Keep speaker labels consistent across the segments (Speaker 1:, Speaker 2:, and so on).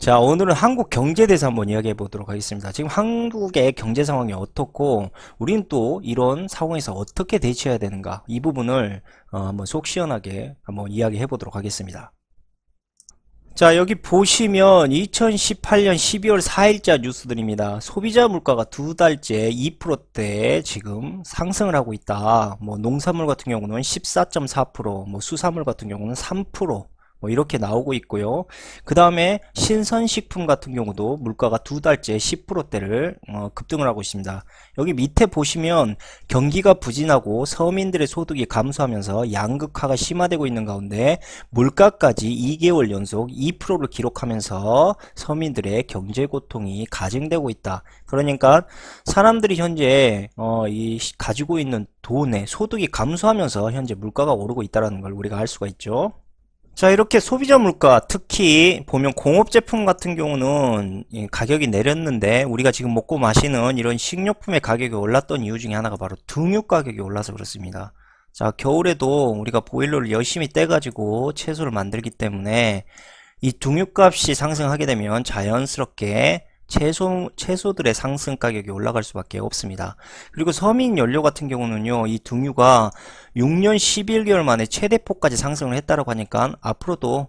Speaker 1: 자, 오늘은 한국 경제에 대해서 한번 이야기해 보도록 하겠습니다. 지금 한국의 경제 상황이 어떻고, 우리는 또 이런 상황에서 어떻게 대처해야 되는가, 이 부분을 한번 속 시원하게 한번 이야기해 보도록 하겠습니다. 자, 여기 보시면 2018년 12월 4일자 뉴스들입니다. 소비자 물가가 두 달째 2%대 지금 상승을 하고 있다. 뭐 농산물 같은 경우는 14.4%, 뭐 수산물 같은 경우는 3%, 뭐 이렇게 나오고 있고요. 그 다음에 신선식품 같은 경우도 물가가 두 달째 10%대를 급등을 하고 있습니다. 여기 밑에 보시면 경기가 부진하고 서민들의 소득이 감소하면서 양극화가 심화되고 있는 가운데 물가까지 2개월 연속 2%를 기록하면서 서민들의 경제 고통이 가중되고 있다. 그러니까 사람들이 현재 이 가지고 있는 돈의 소득이 감소하면서 현재 물가가 오르고 있다는 걸 우리가 알 수가 있죠. 자, 이렇게 소비자 물가, 특히 보면 공업 제품 같은 경우는 가격이 내렸는데, 우리가 지금 먹고 마시는 이런 식료품의 가격이 올랐던 이유 중에 하나가 바로 등유 가격이 올라서 그렇습니다. 자, 겨울에도 우리가 보일러를 열심히 떼가지고 채소를 만들기 때문에 이 등유값이 상승하게 되면 자연스럽게 채소들의 상승 가격이 올라갈 수밖에 없습니다. 그리고 서민 연료 같은 경우는요, 이 등유가 6년 11개월 만에 최대폭까지 상승을 했다라고 하니까 앞으로도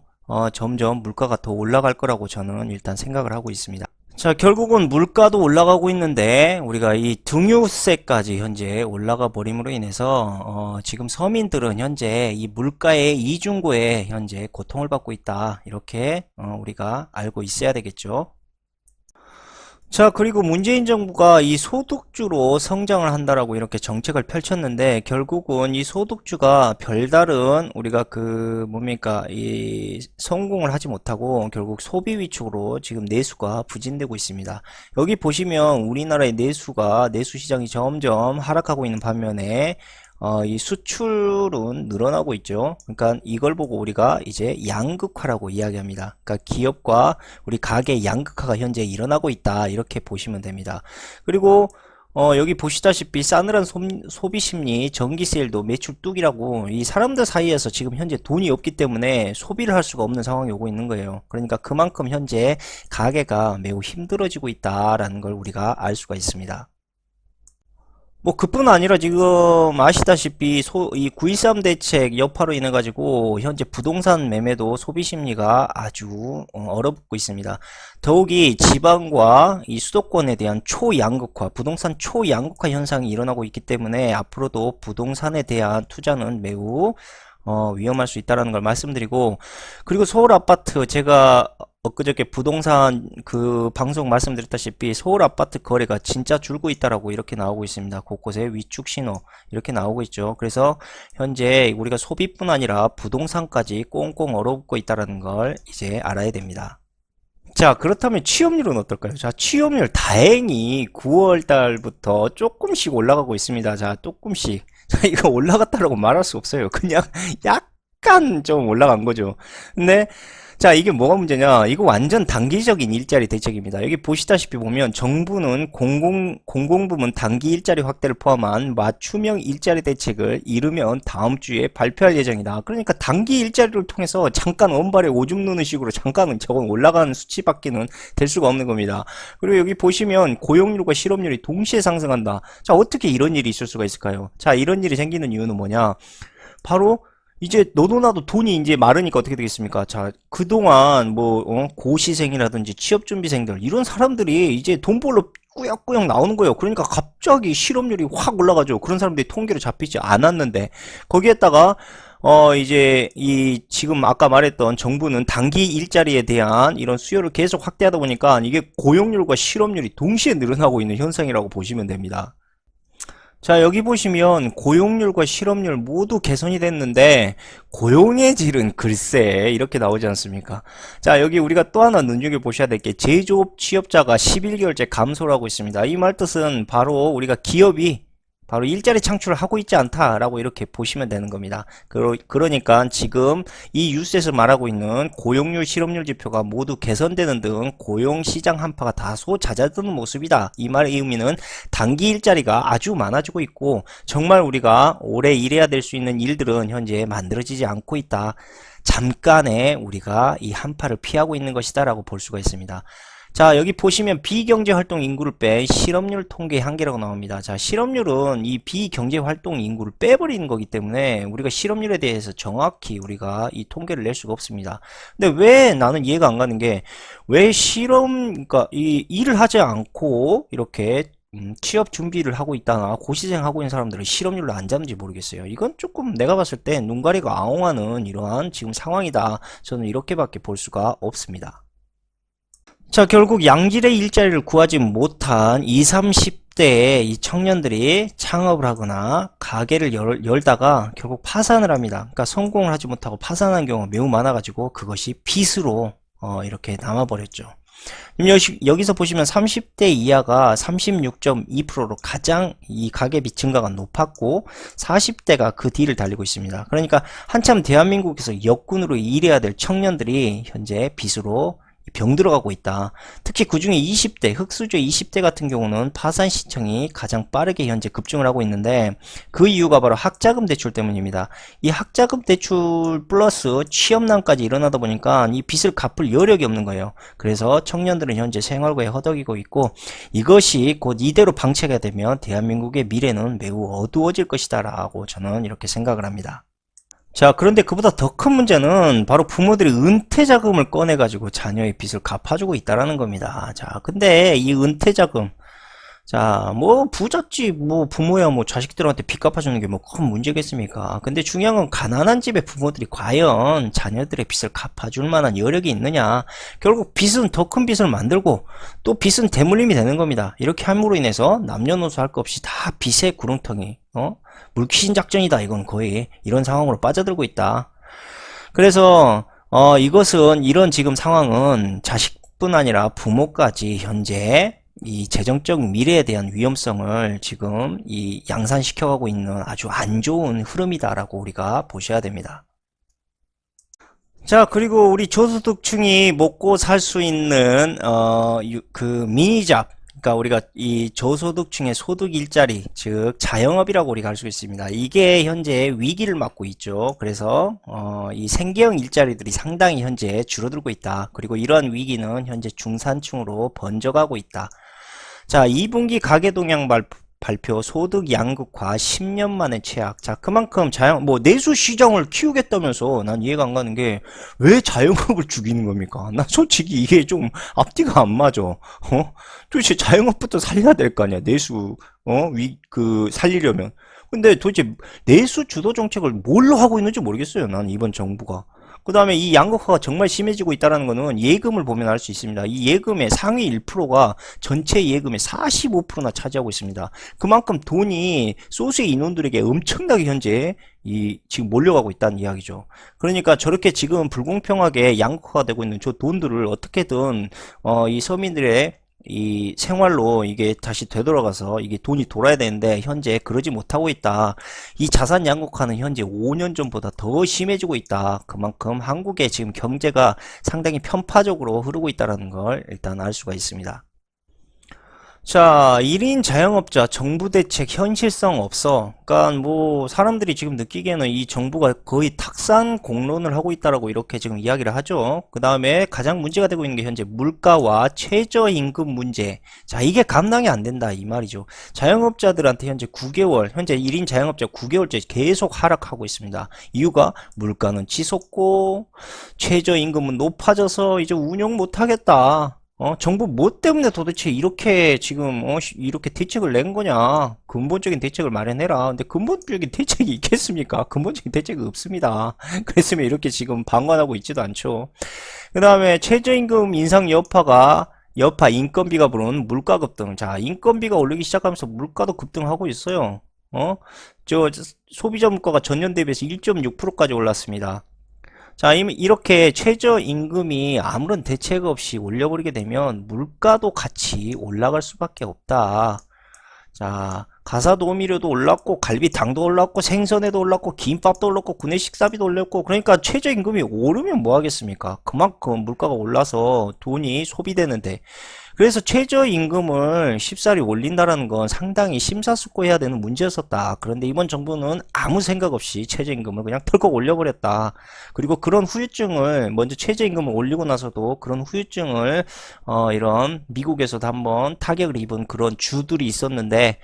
Speaker 1: 점점 물가가 더 올라갈 거라고 저는 일단 생각을 하고 있습니다. 자, 결국은 물가도 올라가고 있는데 우리가 이 등유세까지 현재 올라가 버림으로 인해서 지금 서민들은 현재 이 물가의 이중고에 현재 고통을 받고 있다, 이렇게 우리가 알고 있어야 되겠죠. 자, 그리고 문재인 정부가 이 소득주로 성장을 한다라고 이렇게 정책을 펼쳤는데, 결국은 이 소득주가 별다른 우리가 그 뭡니까 이 성공을 하지 못하고 결국 소비 위축으로 지금 내수가 부진되고 있습니다. 여기 보시면 우리나라의 내수 시장이 점점 하락하고 있는 반면에 이 수출은 늘어나고 있죠. 그러니까 이걸 보고 우리가 이제 양극화라고 이야기합니다. 그러니까 기업과 우리 가게 양극화가 현재 일어나고 있다, 이렇게 보시면 됩니다. 그리고 여기 보시다시피 싸늘한 소비 심리, 전기 세일도 매출 뚝이라고, 이 사람들 사이에서 지금 현재 돈이 없기 때문에 소비를 할 수가 없는 상황이 오고 있는 거예요. 그러니까 그만큼 현재 가게가 매우 힘들어지고 있다라는 걸 우리가 알 수가 있습니다. 뭐 그뿐 아니라 지금 아시다시피 이 9.13 대책 여파로 인해 가지고 현재 부동산 매매도 소비 심리가 아주 얼어붙고 있습니다. 더욱이 지방과 이 수도권에 대한 초양극화, 부동산 초양극화 현상이 일어나고 있기 때문에 앞으로도 부동산에 대한 투자는 매우 위험할 수 있다는 걸 말씀드리고, 그리고 서울 아파트, 제가 엊그저께 부동산 그 방송 말씀드렸다시피 서울 아파트 거래가 진짜 줄고 있다라고 이렇게 나오고 있습니다. 곳곳에 위축 신호 이렇게 나오고 있죠. 그래서 현재 우리가 소비뿐 아니라 부동산까지 꽁꽁 얼어붙고 있다는 걸 이제 알아야 됩니다. 자, 그렇다면 취업률은 어떨까요? 자, 취업률 다행히 9월 달부터 조금씩 올라가고 있습니다. 자, 조금씩. 자, 이거 올라갔다라고 말할 수 없어요. 그냥 약간 좀 올라간 거죠. 근데 자, 이게 뭐가 문제냐? 이거 완전 단기적인 일자리 대책입니다. 여기 보시다시피 보면 정부는 공공부문 단기 일자리 확대를 포함한 맞춤형 일자리 대책을 이르면 다음 주에 발표할 예정이다. 그러니까 단기 일자리를 통해서 잠깐 원발에 오줌 누는 식으로 잠깐은 저건 올라가는 수치밖에는 될 수가 없는 겁니다. 그리고 여기 보시면 고용률과 실업률이 동시에 상승한다. 자, 어떻게 이런 일이 있을 수가 있을까요? 자, 이런 일이 생기는 이유는 뭐냐? 바로 이제 너도 나도 돈이 이제 마르니까 어떻게 되겠습니까? 자, 그동안 뭐 고시생이라든지 취업준비생들 이런 사람들이 이제 돈 벌러 꾸역꾸역 나오는 거예요. 그러니까 갑자기 실업률이 확 올라가죠. 그런 사람들이 통계로 잡히지 않았는데, 거기에다가 이제 이 지금 아까 말했던 정부는 단기 일자리에 대한 이런 수요를 계속 확대하다 보니까 이게 고용률과 실업률이 동시에 늘어나고 있는 현상이라고 보시면 됩니다. 자, 여기 보시면 고용률과 실업률 모두 개선이 됐는데 고용의 질은 글쎄 이렇게 나오지 않습니까? 자, 여기 우리가 또 하나 눈여겨보셔야 될 게 제조업 취업자가 11개월째 감소를 하고 있습니다. 이 말 뜻은 바로 우리가 기업이 바로 일자리 창출을 하고 있지 않다라고 이렇게 보시면 되는 겁니다. 그러니까 지금 이 뉴스에서 말하고 있는 고용률, 실업률 지표가 모두 개선되는 등 고용시장 한파가 다소 잦아드는 모습이다. 이 말의 의미는 단기 일자리가 아주 많아지고 있고, 정말 우리가 오래 일해야 될 수 있는 일들은 현재 만들어지지 않고 있다. 잠깐의 우리가 이 한파를 피하고 있는 것이다라고 볼 수가 있습니다. 자, 여기 보시면 비경제활동 인구를 뺀 실업률 통계 한계라고 나옵니다. 자, 실업률은 이 비경제활동 인구를 빼버리는 거기 때문에 우리가 실업률에 대해서 정확히 우리가 이 통계를 낼 수가 없습니다. 근데 왜 나는 이해가 안 가는 게, 왜 그러니까 이 일을 하지 않고 이렇게 취업 준비를 하고 있다나 고시생 하고 있는 사람들은 실업률을 안 잡는지 모르겠어요. 이건 조금 내가 봤을 때 눈가리가 아웅하는 이러한 지금 상황이다. 저는 이렇게밖에 볼 수가 없습니다. 자, 결국 양질의 일자리를 구하지 못한 20, 30대의 이 청년들이 창업을 하거나 가게를 열다가 결국 파산을 합니다. 그러니까 성공을 하지 못하고 파산한 경우가 매우 많아가지고 그것이 빚으로 이렇게 남아버렸죠. 여기서 보시면 30대 이하가 36.2%로 가장 이 가계비 증가가 높았고 40대가 그 뒤를 달리고 있습니다. 그러니까 한참 대한민국에서 역군으로 일해야 될 청년들이 현재 빚으로 병들어가고 있다. 특히 그중에 20대, 흑수저 20대 같은 경우는 파산 신청이 가장 빠르게 현재 급증을 하고 있는데 그 이유가 바로 학자금 대출 때문입니다. 이 학자금 대출 플러스 취업난까지 일어나다 보니까 이 빚을 갚을 여력이 없는 거예요. 그래서 청년들은 현재 생활고에 허덕이고 있고 이것이 곧 이대로 방치가 되면 대한민국의 미래는 매우 어두워질 것이다 라고 저는 이렇게 생각을 합니다. 자, 그런데 그보다 더 큰 문제는 바로 부모들이 은퇴자금을 꺼내가지고 자녀의 빚을 갚아주고 있다라는 겁니다. 자, 근데 이 은퇴자금, 자, 뭐 부잣집 뭐 부모야 뭐 자식들한테 빚 갚아주는 게 뭐 큰 문제겠습니까? 근데 중요한 건 가난한 집의 부모들이 과연 자녀들의 빚을 갚아줄 만한 여력이 있느냐? 결국 빚은 더 큰 빚을 만들고 또 빚은 대물림이 되는 겁니다. 이렇게 함으로 인해서 남녀노소 할 것 없이 다 빚의 구렁텅이, 물귀신 작전이다. 이건 거의 이런 상황으로 빠져들고 있다. 그래서 이런 지금 상황은 자식뿐 아니라 부모까지 현재 이 재정적 미래에 대한 위험성을 지금 이 양산시켜가고 있는 아주 안 좋은 흐름이다라고 우리가 보셔야 됩니다. 자, 그리고 우리 저소득층이 먹고 살 수 있는 그 미니잡, 그러니까 우리가 이 저소득층의 소득 일자리, 즉 자영업이라고 우리가 할 수 있습니다. 이게 현재 위기를 맞고 있죠. 그래서 이 생계형 일자리들이 상당히 현재 줄어들고 있다. 그리고 이러한 위기는 현재 중산층으로 번져가고 있다. 자, 2분기 가계동향 발표 소득 양극화 10년 만에 최악. 자, 그만큼 내수 시장을 키우겠다면서 난 이해가 안 가는 게 왜 자영업을 죽이는 겁니까? 난 솔직히 이게 좀 앞뒤가 안 맞아. 도대체 자영업부터 살려야 될 거 아니야. 내수, 살리려면. 근데 도대체 내수 주도 정책을 뭘로 하고 있는지 모르겠어요. 난 이번 정부가. 그 다음에 이 양극화가 정말 심해지고 있다는 것은 예금을 보면 알 수 있습니다. 이 예금의 상위 1%가 전체 예금의 45%나 차지하고 있습니다. 그만큼 돈이 소수의 인원들에게 엄청나게 현재 지금 몰려가고 있다는 이야기죠. 그러니까 저렇게 지금 불공평하게 양극화가 되고 있는 저 돈들을 어떻게든 이 서민들의 이 생활로 이게 다시 되돌아가서 이게 돈이 돌아야 되는데 현재 그러지 못하고 있다. 이 자산 양극화는 현재 5년 전보다 더 심해지고 있다. 그만큼 한국의 지금 경제가 상당히 편파적으로 흐르고 있다는 걸 일단 알 수가 있습니다. 자, 1인 자영업자 정부 대책 현실성 없어. 그러니까 뭐 사람들이 지금 느끼기에는 이 정부가 거의 탁상 공론을 하고 있다라고 이렇게 지금 이야기를 하죠. 그 다음에 가장 문제가 되고 있는 게 현재 물가와 최저임금 문제. 자, 이게 감당이 안 된다 이 말이죠. 자영업자들한테 현재 9개월, 현재 1인 자영업자 9개월째 계속 하락하고 있습니다. 이유가 물가는 치솟고 최저임금은 높아져서 이제 운영 못 하겠다. 정부 뭐 때문에 도대체 이렇게 지금 이렇게 대책을 낸 거냐? 근본적인 대책을 마련해라. 근데 근본적인 대책이 있겠습니까? 근본적인 대책이 없습니다. 그랬으면 이렇게 지금 방관하고 있지도 않죠. 그 다음에 최저임금 인상 여파 인건비가 부른 물가 급등. 자, 인건비가 오르기 시작하면서 물가도 급등하고 있어요. 소비자 물가가 전년 대비해서 1.6%까지 올랐습니다. 자, 이렇게 최저임금이 아무런 대책 없이 올려버리게 되면 물가도 같이 올라갈 수밖에 없다. 자, 가사도우미료도 올랐고 갈비탕도 올랐고 생선에도 올랐고 김밥도 올랐고 구내식사비도 올랐고 그러니까 최저임금이 오르면 뭐 하겠습니까? 그만큼 물가가 올라서 돈이 소비되는데 그래서 최저임금을 쉽사리 올린다라는 건 상당히 심사숙고해야 되는 문제였었다. 그런데 이번 정부는 아무 생각 없이 최저임금을 그냥 털컥 올려버렸다. 그리고 그런 후유증을 먼저 최저임금을 올리고 나서도 그런 후유증을 이런 미국에서도 한번 타격을 입은 그런 주들이 있었는데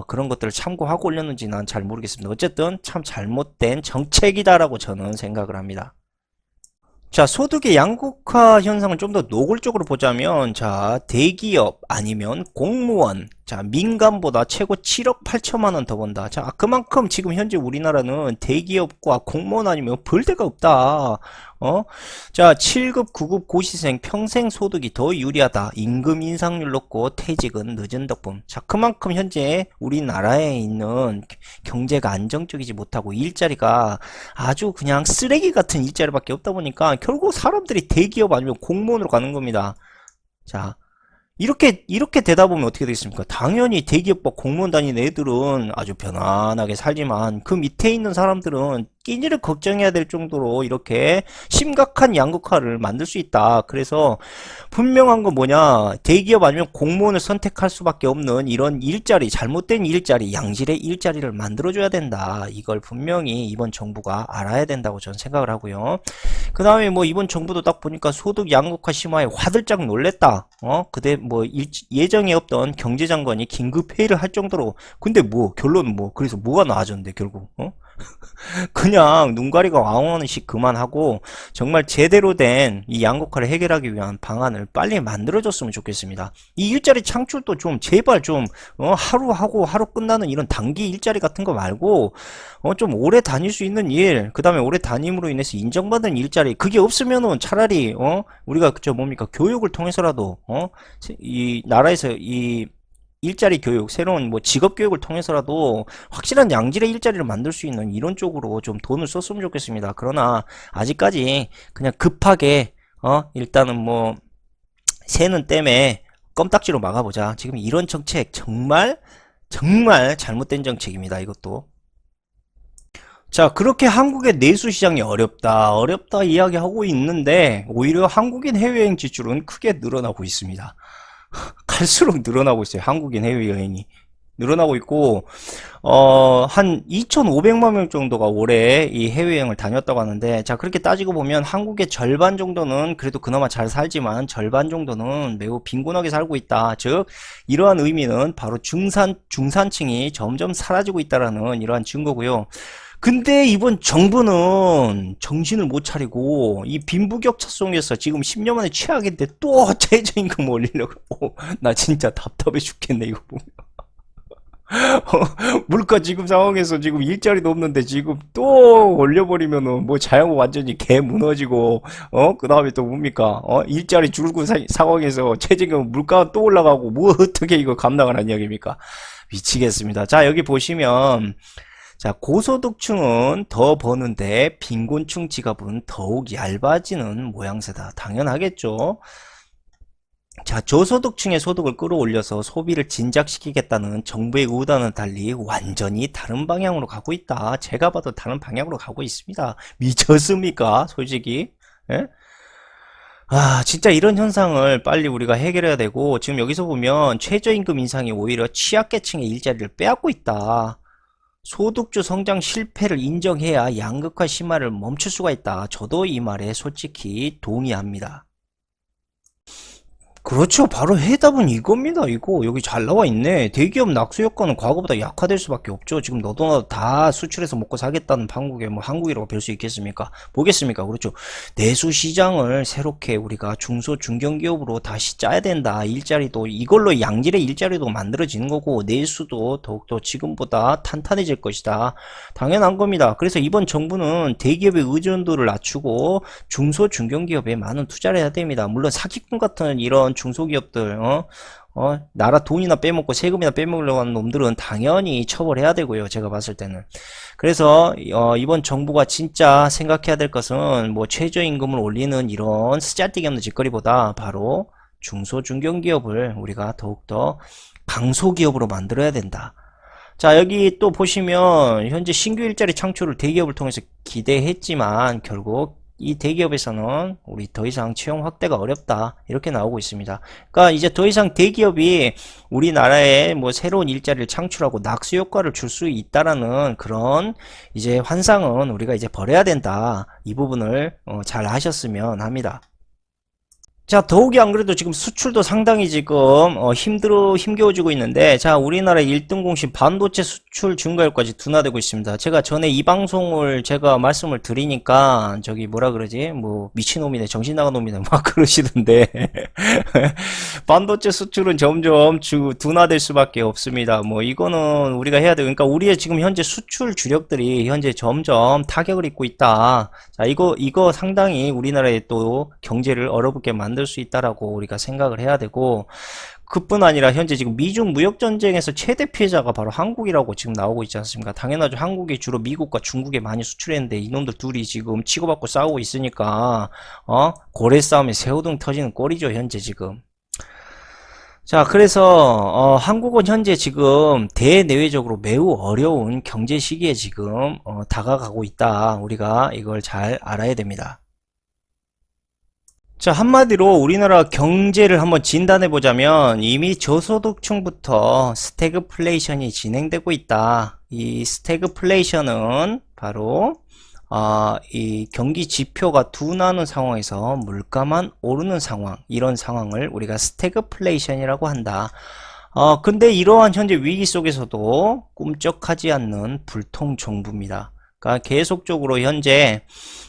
Speaker 1: 그런 것들을 참고하고 올렸는지 난 잘 모르겠습니다. 어쨌든 참 잘못된 정책이다라고 저는 생각을 합니다. 자, 소득의 양극화 현상을 좀 더 노골적으로 보자면, 자, 대기업 아니면 공무원, 자, 민간보다 최고 7억 8천만 원 더 번다. 자, 그만큼 지금 현재 우리나라는 대기업과 공무원 아니면 벌 데가 없다. 자, 7급, 9급 고시생 평생 소득이 더 유리하다. 임금 인상률 높고 퇴직은 늦은 덕분. 자, 그만큼 현재 우리나라에 있는 경제가 안정적이지 못하고 일자리가 아주 그냥 쓰레기 같은 일자리밖에 없다 보니까 결국 사람들이 대기업 아니면 공무원으로 가는 겁니다. 자, 이렇게 되다 보면 어떻게 되겠습니까? 당연히 대기업과 공무원 다니는 애들은 아주 편안하게 살지만 그 밑에 있는 사람들은 끼니를 걱정해야 될 정도로 이렇게 심각한 양극화를 만들 수 있다. 그래서 분명한 건 뭐냐? 대기업 아니면 공무원을 선택할 수밖에 없는 이런 일자리, 잘못된 일자리, 양질의 일자리를 만들어줘야 된다. 이걸 분명히 이번 정부가 알아야 된다고 저는 생각을 하고요. 그 다음에 뭐 이번 정부도 딱 보니까 소득 양극화 심화에 화들짝 놀랬다. 그때 뭐 예정에 없던 경제장관이 긴급회의를 할 정도로 근데 뭐 결론은 뭐 그래서 뭐가 나아졌는데 결국 그냥 눈 가리고 왕하는 식 그만하고 정말 제대로 된 이 양극화를 해결하기 위한 방안을 빨리 만들어줬으면 좋겠습니다. 이 일자리 창출도 좀 제발 좀 하루 하고 하루 끝나는 이런 단기 일자리 같은 거 말고 좀 오래 다닐 수 있는 일, 그 다음에 오래 다님으로 인해서 인정받는 일자리 그게 없으면은 차라리 우리가 저 뭡니까 교육을 통해서라도 이 나라에서 이 일자리 교육, 새로운 뭐 직업 교육을 통해서라도 확실한 양질의 일자리를 만들 수 있는 이런 쪽으로 좀 돈을 썼으면 좋겠습니다. 그러나 아직까지 그냥 급하게 일단은 뭐 새는 땜에 껌딱지로 막아보자. 지금 이런 정책 정말 정말 잘못된 정책입니다. 이것도. 자, 그렇게 한국의 내수 시장이 어렵다 이야기하고 있는데 오히려 한국인 해외여행 지출은 크게 늘어나고 있습니다. 갈수록 늘어나고 있어요. 한국인 해외여행이 늘어나고 있고 한 2,500만 명 정도가 올해 이 해외여행을 다녔다고 하는데 자 그렇게 따지고 보면 한국의 절반 정도는 그래도 그나마 잘 살지만 절반 정도는 매우 빈곤하게 살고 있다. 즉 이러한 의미는 바로 중산층이 점점 사라지고 있다라는 이러한 증거고요. 근데 이번 정부는 정신을 못 차리고 이 빈부격차 속에서 지금 10년 만에 최악인데 또 최저임금 올리려고 나 진짜 답답해 죽겠네 이거 보면. 물가 지금 상황에서 지금 일자리도 없는데 지금 또 올려버리면은 뭐 자영업 완전히 개 무너지고 그 다음에 또 뭡니까 일자리 줄고 상황에서 최저임금 물가 또 올라가고 뭐 어떻게 이거 감당을 하는 이야기입니까? 미치겠습니다. 자 여기 보시면 자, 고소득층은 더 버는데 빈곤층 지갑은 더욱 얇아지는 모양새다. 당연하겠죠. 자, 저소득층의 소득을 끌어올려서 소비를 진작시키겠다는 정부의 의도와는 달리 완전히 다른 방향으로 가고 있다. 제가 봐도 다른 방향으로 가고 있습니다. 미쳤습니까? 솔직히. 예? 아, 진짜 이런 현상을 빨리 우리가 해결해야 되고, 지금 여기서 보면 최저임금 인상이 오히려 취약계층의 일자리를 빼앗고 있다. 소득주 성장 실패를 인정해야 양극화 심화를 멈출 수가 있다. 저도 이 말에 솔직히 동의합니다. 그렇죠. 바로 해답은 이겁니다. 이거 여기 잘 나와 있네. 대기업 낙수 효과는 과거보다 약화될 수밖에 없죠. 지금 너도 나도 다 수출해서 먹고 살겠다는 한국에 뭐 한국이라고 별 수 있겠습니까? 보겠습니까? 그렇죠. 내수 시장을 새롭게 우리가 중소 중견기업으로 다시 짜야 된다. 일자리도 이걸로 양질의 일자리도 만들어지는 거고 내수도 더욱더 지금보다 탄탄해질 것이다. 당연한 겁니다. 그래서 이번 정부는 대기업의 의존도를 낮추고 중소 중견기업에 많은 투자를 해야 됩니다. 물론 사기꾼 같은 이런 중소기업들 나라 돈이나 빼먹고 세금이나 빼먹으려고 하는 놈들은 당연히 처벌해야 되고요. 제가 봤을 때는. 그래서 이번 정부가 진짜 생각해야 될 것은 뭐 최저임금을 올리는 이런 쓰잘데기 없는 짓거리보다 바로 중소 중견기업을 우리가 더욱더 강소기업으로 만들어야 된다. 자 여기 또 보시면 현재 신규 일자리 창출을 대기업을 통해서 기대했지만 결국 이 대기업에서는 우리 더 이상 채용 확대가 어렵다 이렇게 나오고 있습니다. 그러니까 이제 더 이상 대기업이 우리나라에 뭐 새로운 일자리를 창출하고 낙수 효과를 줄 수 있다라는 그런 이제 환상은 우리가 이제 버려야 된다. 이 부분을 잘 아셨으면 합니다. 자, 더욱이 안 그래도 지금 수출도 상당히 지금 힘겨워지고 있는데, 자, 우리나라 1등 공신 반도체 수출 증가 효과지 둔화되고 있습니다. 제가 전에 이 방송을 제가 말씀을 드리니까 저기 뭐라 그러지? 뭐 미친놈이네, 정신 나간 놈이네 막 그러시던데. 반도체 수출은 점점 둔화될 수밖에 없습니다. 뭐 이거는 우리가 해야 돼. 그러니까 우리의 지금 현재 수출 주력들이 현재 점점 타격을 입고 있다. 자, 이거 상당히 우리나라의 또 경제를 얼어붙게 만들 수 있다라고 우리가 생각을 해야 되고, 그뿐 아니라 현재 지금 미중 무역 전쟁에서 최대 피해자가 바로 한국이라고 지금 나오고 있지 않습니까? 당연하죠. 한국이 주로 미국과 중국에 많이 수출했는데 이놈들 둘이 지금 치고받고 싸우고 있으니까 고래 싸움에 새우등 터지는 꼴이죠, 현재 지금. 자, 그래서 한국은 현재 지금 대내외적으로 매우 어려운 경제 시기에 지금 다가가고 있다. 우리가 이걸 잘 알아야 됩니다. 자, 한마디로 우리나라 경제를 한번 진단해 보자면 이미 저소득층부터 스태그플레이션이 진행되고 있다. 이 스태그플레이션은 바로 이 경기 지표가 둔화하는 상황에서 물가만 오르는 상황, 이런 상황을 우리가 스태그플레이션이라고 한다. 근데 이러한 현재 위기 속에서도 꿈쩍하지 않는 불통 정부입니다. 그러니까 계속적으로 현재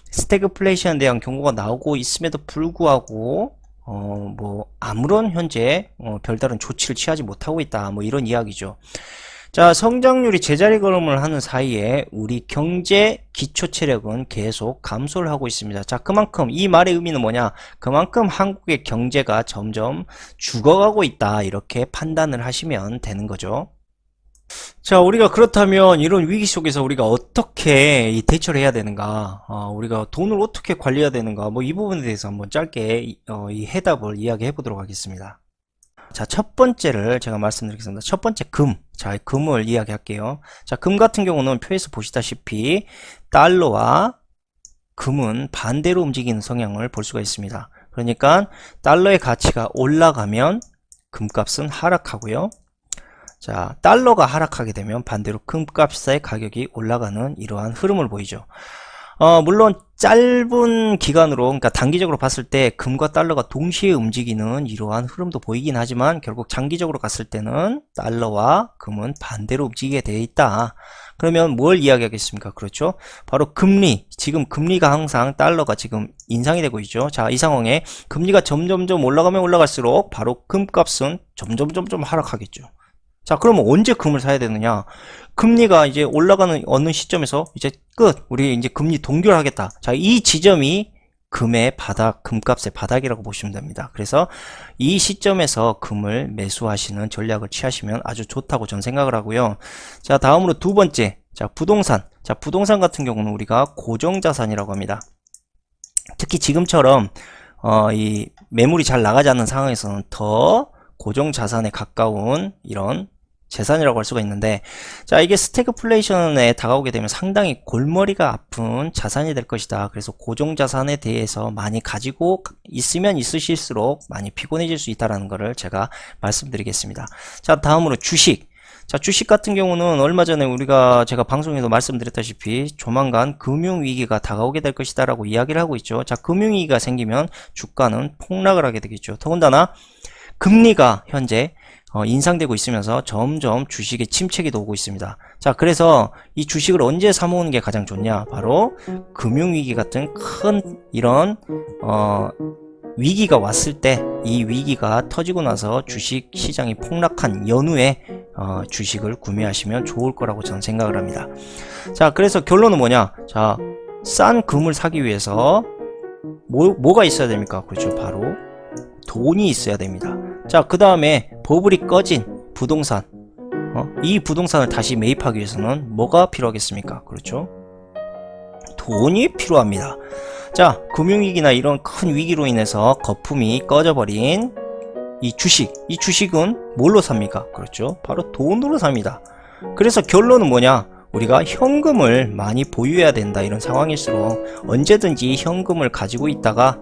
Speaker 1: 스태그플레이션에 대한 경고가 나오고 있음에도 불구하고 뭐 아무런 현재 별다른 조치를 취하지 못하고 있다, 뭐 이런 이야기죠. 자, 성장률이 제자리 걸음을 하는 사이에 우리 경제 기초 체력은 계속 감소를 하고 있습니다. 자, 그만큼 이 말의 의미는 뭐냐? 그만큼 한국의 경제가 점점 죽어가고 있다, 이렇게 판단을 하시면 되는 거죠. 자, 우리가 그렇다면 이런 위기 속에서 우리가 어떻게 이 대처를 해야 되는가, 우리가 돈을 어떻게 관리해야 되는가, 뭐 이 부분에 대해서 한번 짧게 이 해답을 이야기해 보도록 하겠습니다. 자, 첫 번째를 제가 말씀드리겠습니다. 첫 번째, 금. 자, 금을 이야기할게요. 자, 금 같은 경우는 표에서 보시다시피 달러와 금은 반대로 움직이는 성향을 볼 수가 있습니다. 그러니까 달러의 가치가 올라가면 금값은 하락하고요. 자, 달러가 하락하게 되면 반대로 금값의 가격이 올라가는 이러한 흐름을 보이죠. 물론 짧은 기간으로, 그러니까 단기적으로 봤을 때 금과 달러가 동시에 움직이는 이러한 흐름도 보이긴 하지만 결국 장기적으로 갔을 때는 달러와 금은 반대로 움직이게 되어 있다. 그러면 뭘 이야기하겠습니까? 그렇죠? 바로 금리. 지금 금리가 항상 달러가 지금 인상이 되고 있죠. 자, 이 상황에 금리가 점점점 올라가면 올라갈수록 바로 금값은 점점점 하락하겠죠. 자, 그러면 언제 금을 사야 되느냐? 금리가 이제 올라가는 어느 시점에서 이제 끝. 우리 이제 금리 동결하겠다. 자, 이 지점이 금의 바닥, 금값의 바닥이라고 보시면 됩니다. 그래서 이 시점에서 금을 매수하시는 전략을 취하시면 아주 좋다고 저는 생각을 하고요. 자, 다음으로 두 번째. 자, 부동산. 자, 부동산 같은 경우는 우리가 고정자산이라고 합니다. 특히 지금처럼 이 매물이 잘 나가지 않는 상황에서는 더 고정자산에 가까운 이런 재산이라고 할 수가 있는데, 자, 이게 스태그플레이션에 다가오게 되면 상당히 골머리가 아픈 자산이 될 것이다. 그래서 고정자산에 대해서 많이 가지고 있으면 있으실수록 많이 피곤해질 수 있다는 것을 제가 말씀드리겠습니다. 자, 다음으로 주식. 자, 주식 같은 경우는 얼마 전에 제가 방송에서 말씀드렸다시피 조만간 금융위기가 다가오게 될 것이다 라고 이야기를 하고 있죠. 자, 금융위기가 생기면 주가는 폭락을 하게 되겠죠. 더군다나 금리가 현재 인상되고 있으면서 점점 주식에 침체기도 오고 있습니다. 자, 그래서 이 주식을 언제 사모으는 게 가장 좋냐? 바로 금융위기 같은 큰 이런 위기가 왔을 때, 이 위기가 터지고 나서 주식 시장이 폭락한 연후에 주식을 구매하시면 좋을 거라고 저는 생각을 합니다. 자, 그래서 결론은 뭐냐? 자, 싼 금을 사기 위해서 뭐가 있어야 됩니까? 그렇죠, 바로 돈이 있어야 됩니다. 자, 그 다음에 버블이 꺼진 부동산, 이 부동산을 다시 매입하기 위해서는 뭐가 필요하겠습니까? 그렇죠? 돈이 필요합니다. 자, 금융위기나 이런 큰 위기로 인해서 거품이 꺼져버린 이 주식은 뭘로 삽니까? 그렇죠? 바로 돈으로 삽니다. 그래서 결론은 뭐냐? 우리가 현금을 많이 보유해야 된다, 이런 상황일수록 언제든지 현금을 가지고 있다가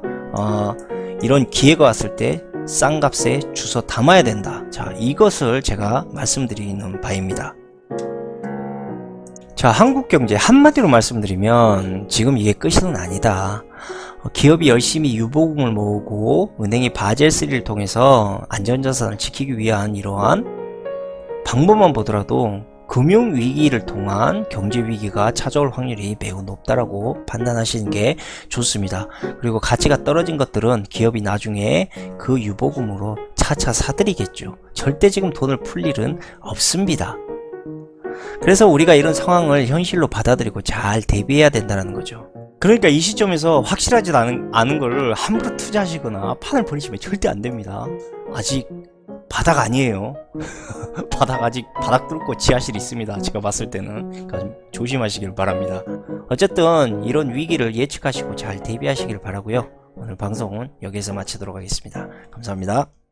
Speaker 1: 이런 기회가 왔을 때 싼 값에 주워 담아야 된다. 자, 이것을 제가 말씀드리는 바입니다. 자, 한국경제 한마디로 말씀드리면 지금 이게 끝은 아니다. 기업이 열심히 유보금을 모으고 은행이 바젤3를 통해서 안전자산을 지키기 위한 이러한 방법만 보더라도 금융위기를 통한 경제위기가 찾아올 확률이 매우 높다라고 판단하시는 게 좋습니다. 그리고 가치가 떨어진 것들은 기업이 나중에 그 유보금으로 차차 사들이겠죠. 절대 지금 돈을 풀 일은 없습니다. 그래서 우리가 이런 상황을 현실로 받아들이고 잘 대비해야 된다는 거죠. 그러니까 이 시점에서 확실하지 않은 거를 함부로 투자하시거나 판을 벌이시면 절대 안 됩니다. 아직 바닥 아니에요. 아직 바닥 뚫고 지하실 있습니다. 제가 봤을 때는. 그러니까 좀 조심하시길 바랍니다. 어쨌든 이런 위기를 예측하시고 잘 대비하시길 바라고요. 오늘 방송은 여기서 마치도록 하겠습니다. 감사합니다.